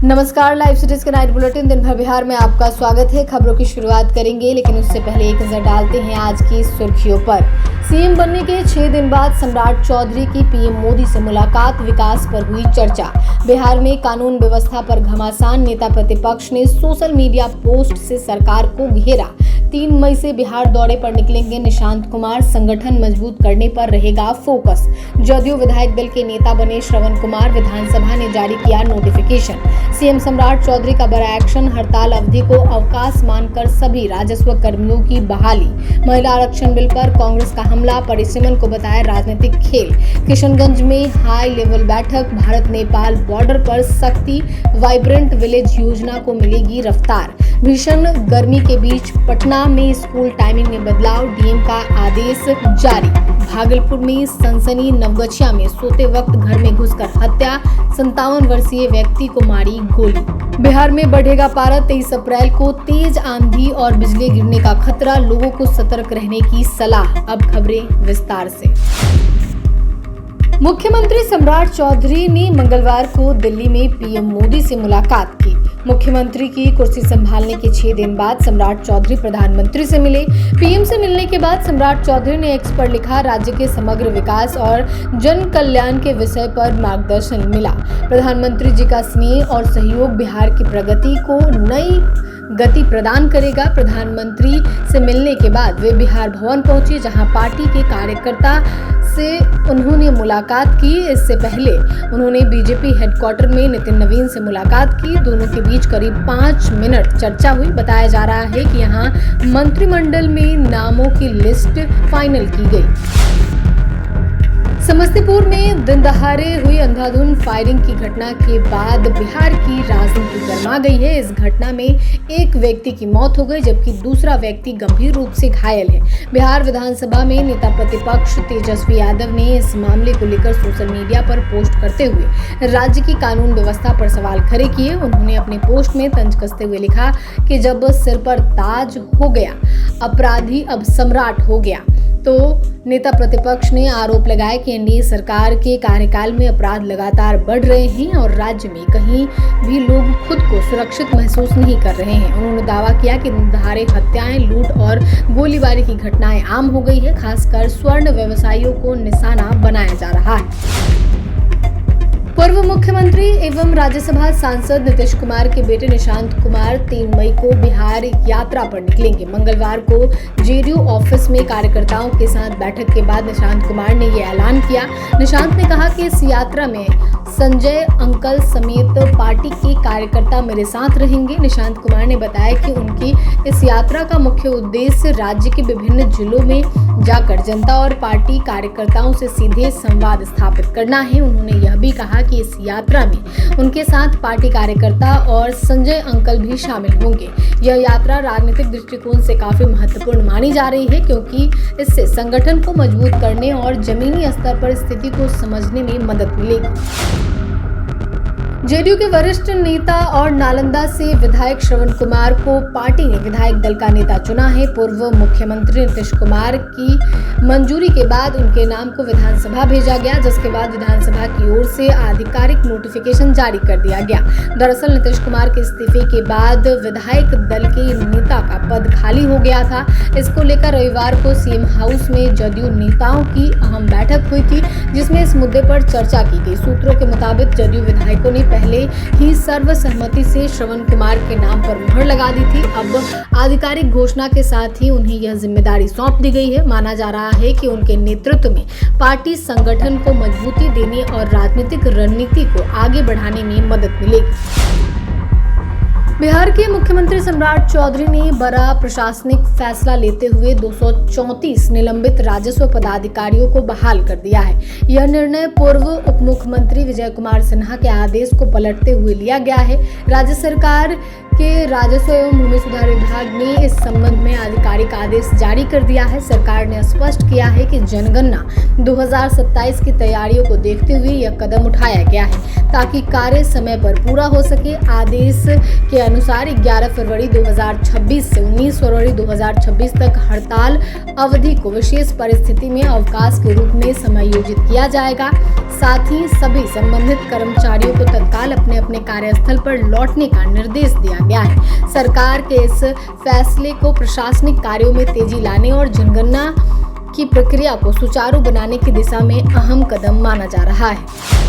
नमस्कार, live cities के night bulletin दिन भर बिहार में आपका स्वागत है। खबरों की शुरुआत करेंगे, लेकिन उससे पहले एक नजर डालते हैं आज की सुर्खियों पर। सीएम बनने के 6 दिन बाद सम्राट चौधरी की पीएम मोदी से मुलाकात, विकास पर हुई चर्चा। बिहार में कानून व्यवस्था पर घमासान, नेता प्रतिपक्ष ने सोशल मीडिया पोस्ट से सरकार को घेरा। 3 मई से बिहार दौरे पर निकलेंगे निशांत कुमार, संगठन मजबूत करने पर रहेगा फोकस। जदयू विधायक दल के नेता बने श्रवण कुमार, विधानसभा ने जारी किया नोटिफिकेशन। सीएम सम्राट चौधरी का बड़ा एक्शन, हड़ताल अवधि को अवकाश मानकर सभी राजस्व कर्मियों की बहाली। महिला आरक्षण बिल पर कांग्रेस का हमला, परिसीमन को बताया राजनीतिक खेल। किशनगंज में हाई लेवल बैठक, भारत नेपाल बॉर्डर पर सख्ती, वाइब्रेंट विलेज योजना को मिलेगी रफ्तार। भीषण गर्मी के बीच पटना में स्कूल टाइमिंग में बदलाव, डीएम का आदेश जारी। भागलपुर में सनसनी, नवगछिया में सोते वक्त घर में घुसकर हत्या, 57 वर्षीय व्यक्ति को मारी गोली। बिहार में बढ़ेगा पारा, 23 अप्रैल को तेज आंधी और बिजली गिरने का खतरा, लोगों को सतर्क रहने की सलाह। अब खबरें विस्तार से। मुख्यमंत्री सम्राट चौधरी ने मंगलवार को दिल्ली में पीएम मोदी से मुलाकात की। मुख्यमंत्री की कुर्सी संभालने के 6 दिन बाद सम्राट चौधरी प्रधानमंत्री से मिले। पीएम से मिलने के बाद सम्राट चौधरी ने एक्स पर लिखा, राज्य के समग्र विकास और जन कल्याण के विषय पर मार्गदर्शन मिला। प्रधानमंत्री जी का स्नेह और सहयोग बिहार की प्रगति को नई गति प्रदान करेगा। प्रधानमंत्री से मिलने के बाद वे बिहार भवन पहुंचे, जहां पार्टी के कार्यकर्ता से उन्होंने मुलाकात की। इससे पहले उन्होंने बीजेपी हेडक्वार्टर में नितिन नवीन से मुलाकात की। दोनों के बीच करीब 5 मिनट चर्चा हुई। बताया जा रहा है कि यहां मंत्रिमंडल में नामों की लिस्ट फाइनल की गई। समस्तीपुर में दिन दहाड़े हुई अंधाधुंध फायरिंग की घटना के बाद बिहार की राजनीति गर्मा गई है। इस घटना में एक व्यक्ति की मौत हो गई, जबकि दूसरा व्यक्ति गंभीर रूप से घायल है। बिहार विधानसभा में नेता प्रतिपक्ष तेजस्वी यादव ने इस मामले को लेकर सोशल मीडिया पर पोस्ट करते हुए राज्य की कानून व्यवस्था पर सवाल खड़े किए। उन्होंने अपने पोस्ट में तंज कसते हुए लिखा कि जब सिर पर ताज हो गया, अपराधी अब सम्राट हो गया। तो नेता प्रतिपक्ष ने आरोप लगाया कि एनडीए सरकार के कार्यकाल में अपराध लगातार बढ़ रहे हैं और राज्य में कहीं भी लोग खुद को सुरक्षित महसूस नहीं कर रहे हैं। उन्होंने दावा किया कि धारे हत्याएं, लूट और गोलीबारी की घटनाएं आम हो गई है। खासकर स्वर्ण व्यवसायियों को निशाना बनाया जा रहा है। पूर्व मुख्यमंत्री एवं राज्यसभा सांसद नीतीश कुमार के बेटे निशांत कुमार 3 मई को बिहार यात्रा पर निकलेंगे। मंगलवार को जेडीयू ऑफिस में कार्यकर्ताओं के साथ बैठक के बाद निशांत कुमार ने यह ऐलान किया। निशांत ने कहा कि इस यात्रा में संजय अंकल समेत पार्टी के कार्यकर्ता मेरे साथ रहेंगे। निशांत कुमार ने बताया कि उनकी इस यात्रा का मुख्य उद्देश्य राज्य के विभिन्न जिलों में जाकर जनता और पार्टी कार्यकर्ताओं से सीधे संवाद स्थापित करना है। उन्होंने यह भी कहा कि इस यात्रा में उनके साथ पार्टी कार्यकर्ता और संजय अंकल भी शामिल होंगे। यह यात्रा राजनीतिक दृष्टिकोण से काफी महत्वपूर्ण मानी जा रही है, क्योंकि इससे संगठन को मजबूत करने और जमीनी स्तर पर स्थिति को समझने में मदद मिलेगी। जेडीयू के वरिष्ठ नेता और नालंदा से विधायक श्रवण कुमार को पार्टी ने विधायक दल का नेता चुना है। पूर्व मुख्यमंत्री नीतीश कुमार की मंजूरी के बाद उनके नाम को विधानसभा भेजा गया, जिसके बाद विधानसभा की ओर से आधिकारिक नोटिफिकेशन जारी कर दिया गया। दरअसल नीतीश कुमार के इस्तीफे के बाद विधायक दल के नेता का पद खाली हो गया था। इसको लेकर रविवार को सीएम हाउस में जदयू नेताओं की अहम बैठक हुई थी, जिसमें इस मुद्दे पर चर्चा की गई। सूत्रों के मुताबिक जदयू विधायकों ने पहले ही सर्वसम्मति से श्रवण कुमार के नाम पर मुहर लगा दी थी। अब आधिकारिक घोषणा के साथ ही उन्हें यह जिम्मेदारी सौंप दी गई है। माना जा रहा है कि उनके नेतृत्व में पार्टी संगठन को मजबूती देने और राजनीतिक रणनीति को आगे बढ़ाने में मदद मिलेगी। बिहार के मुख्यमंत्री सम्राट चौधरी ने बड़ा प्रशासनिक फैसला लेते हुए 234 निलंबित राजस्व पदाधिकारियों को बहाल कर दिया है। यह निर्णय पूर्व उप मुख्यमंत्री विजय कुमार सिन्हा के आदेश को पलटते हुए लिया गया है। राज्य सरकार के राजस्व एवं भूमि सुधार विभाग ने इस संबंध में आधिकारिक आदेश जारी कर दिया है। सरकार ने स्पष्ट किया है कि जनगणना 2027 की तैयारियों को देखते हुए यह कदम उठाया गया है, ताकि कार्य समय पर पूरा हो सके। आदेश के अनुसार 11 फरवरी 2026 से 19 फरवरी 2026 तक हड़ताल अवधि को विशेष परिस्थिति में अवकाश के रूप में समायोजित किया जाएगा। साथ ही सभी संबंधित कर्मचारियों को तत्काल अपने अपने कार्यस्थल पर लौटने का निर्देश दिया गया है। सरकार के इस फैसले को प्रशासनिक कार्यों में तेजी लाने और जनगणना की प्रक्रिया को सुचारू बनाने की दिशा में अहम कदम माना जा रहा है।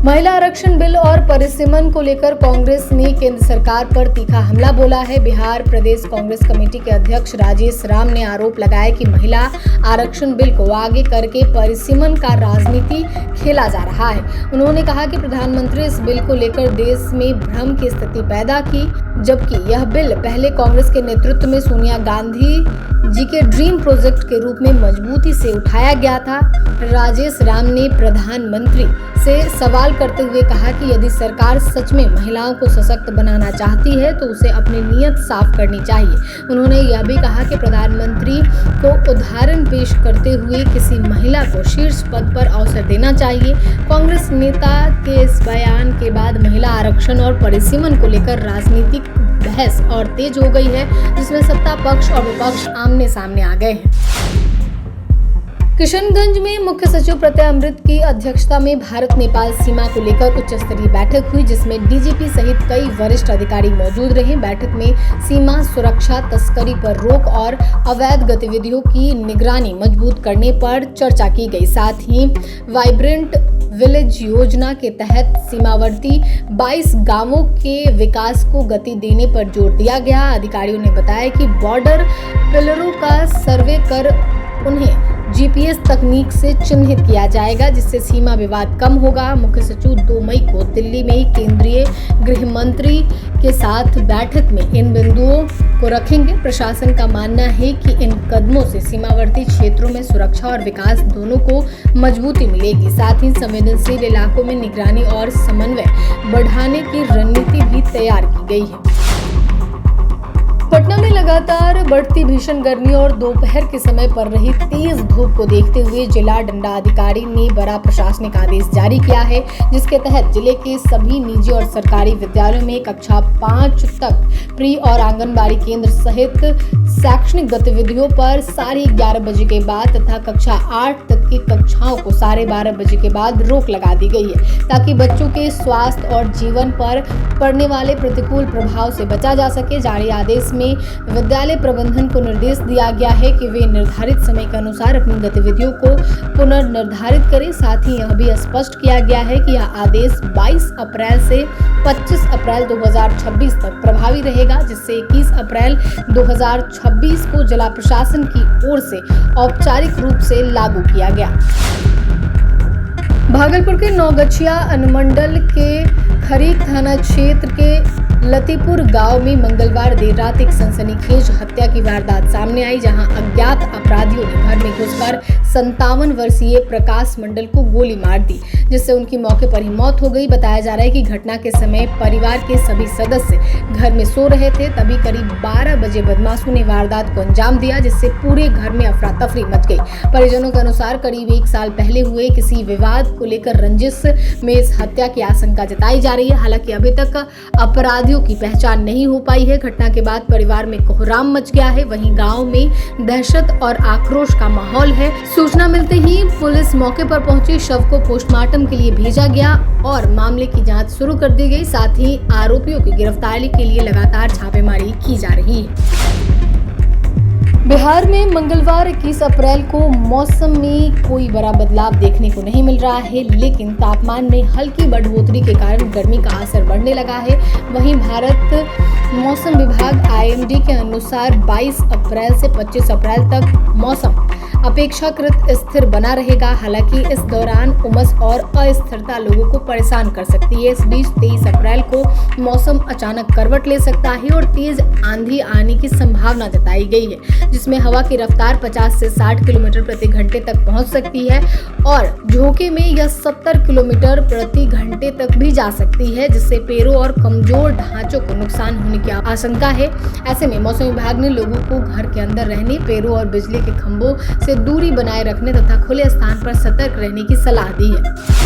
महिला आरक्षण बिल और परिसीमन को लेकर कांग्रेस ने केंद्र सरकार पर तीखा हमला बोला है। बिहार प्रदेश कांग्रेस कमेटी के अध्यक्ष राजेश राम ने आरोप लगाया कि महिला आरक्षण बिल को आगे करके परिसीमन का राजनीति खेला जा रहा है। उन्होंने कहा कि प्रधानमंत्री इस बिल को लेकर देश में भ्रम की स्थिति पैदा की, जबकि यह बिल पहले कांग्रेस के नेतृत्व में सोनिया गांधी जी के ड्रीम प्रोजेक्ट के रूप में मजबूती से उठाया गया था। राजेश राम ने प्रधानमंत्री से सवाल करते हुए कहा कि यदि सरकार सच में महिलाओं को सशक्त बनाना चाहती है तो उसे अपनी नीयत साफ करनी चाहिए। उन्होंने यह भी कहा कि प्रधानमंत्री को उदाहरण पेश करते हुए किसी महिला को शीर्ष पद पर अवसर देना चाहिए। कांग्रेस नेता के इस बयान के बाद महिला आरक्षण और परिसीमन को लेकर राजनीतिक बहस और तेज हो गई है, जिसमें सत्ता पक्ष और विपक्ष आमने सामने आ गए हैं। किशनगंज में मुख्य सचिव प्रत्यय अमृत की अध्यक्षता में भारत नेपाल सीमा को लेकर उच्च स्तरीय बैठक हुई, जिसमें डीजीपी सहित कई वरिष्ठ अधिकारी मौजूद रहे। बैठक में सीमा सुरक्षा, तस्करी पर रोक और अवैध गतिविधियों की निगरानी मजबूत करने पर चर्चा की गई। साथ ही वाइब्रेंट विलेज योजना के तहत सीमावर्ती 22 गांवों के विकास को गति देने पर जोर दिया गया। अधिकारियों ने बताया कि बॉर्डर पिलरों का सर्वे कर उन्हें जीपीएस तकनीक से चिन्हित किया जाएगा, जिससे सीमा विवाद कम होगा। मुख्य सचिव 2 मई को दिल्ली में केंद्रीय गृह मंत्री के साथ बैठक में इन बिंदुओं को रखेंगे। प्रशासन का मानना है कि इन कदमों से सीमावर्ती क्षेत्रों में सुरक्षा और विकास दोनों को मजबूती मिलेगी। साथ ही संवेदनशील इलाकों में निगरानी और समन्वय बढ़ाने की रणनीति भी तैयार की गई है। पटना में लगातार बढ़ती भीषण गर्मी और दोपहर के समय पड़ रही तेज धूप को देखते हुए जिला दंडाधिकारी ने बड़ा प्रशासनिक आदेश जारी किया है, जिसके तहत जिले के सभी निजी और सरकारी विद्यालयों में कक्षा 5 तक प्री और आंगनबाड़ी केंद्र सहित शैक्षणिक गतिविधियों पर 11:30 बजे के बाद तथा कक्षा 8 तक की कक्षाओं को 12:30 बजे के बाद रोक लगा दी गई है, ताकि बच्चों के स्वास्थ्य और जीवन पर पड़ने वाले प्रतिकूल प्रभाव से बचा जा सके। जारी आदेश में विद्यालय प्रबंधन को निर्देश दिया गया है कि वे निर्धारित समय के अनुसार अपनी गतिविधियों को पुनर्निर्धारित करें। साथ ही यह भी स्पष्ट किया गया है कि यह आदेश 22 अप्रैल से 25 अप्रैल 2026 तक प्रभावी रहेगा, जिससे 21 अप्रैल 2026 को जिला प्रशासन की ओर से औपचारिक रूप से लागू किया गया। भागलपुर के नौगछिया अनुमंडल के खरीक थाना क्षेत्र के लतीपुर गांव में मंगलवार देर रात एक सनसनीखेज हत्या की वारदात सामने आई, जहां अज्ञात अपराधियों ने घर में घुसकर 57 वर्षीय प्रकाश मंडल को गोली मार दी, जिससे उनकी मौके पर ही मौत हो गई। बताया जा रहा है कि घटना के समय परिवार के सभी सदस्य घर में सो रहे थे, तभी करीब 12 बजे बदमाशों ने वारदात को अंजाम दिया, जिससे पूरे घर में अफरा तफरी मच गई। परिजनों के अनुसार करीब 1 साल पहले हुए किसी विवाद को लेकर रंजिश में इस हत्या की आशंका जताई जा रही है। हालांकि अभी तक अपराधियों की पहचान नहीं हो पाई है। घटना के बाद परिवार में कोहराम मच गया है। वहीं गांव में दहशत और आक्रोश का माहौल है। सूचना मिलते ही पुलिस मौके पर पहुंची, शव को पोस्टमार्टम के लिए भेजा गया और मामले की जांच शुरू कर दी गई। साथ ही आरोपियों की गिरफ्तारी के लिए लगातार छापेमारी की जा रही है। बिहार में मंगलवार 21 अप्रैल को मौसम में कोई बड़ा बदलाव देखने को नहीं मिल रहा है, लेकिन तापमान में हल्की बढ़ोतरी के कारण गर्मी का असर बढ़ने लगा है। वहीं भारत मौसम विभाग आईएमडी के अनुसार 22 अप्रैल से 25 अप्रैल तक मौसम अपेक्षाकृत स्थिर बना रहेगा। हालांकि इस दौरान उमस और अस्थिरता लोगों को परेशान कर सकती है। इस बीच 23 अप्रैल को मौसम अचानक करवट ले सकता है और तेज आंधी आने की संभावना जताई गई है, जिसमें हवा की रफ्तार 50 से 60 किलोमीटर प्रति घंटे तक पहुंच सकती है और झोंके में यह 70 किलोमीटर प्रति घंटे तक भी जा सकती है, जिससे पेड़ों और कमजोर ढांचों को नुकसान होने की आशंका है। ऐसे में मौसम विभाग ने लोगों को घर के अंदर रहने, पेड़ों और बिजली के खंभों से दूरी बनाए रखने तथा खुले स्थान पर सतर्क रहने की सलाह दी है।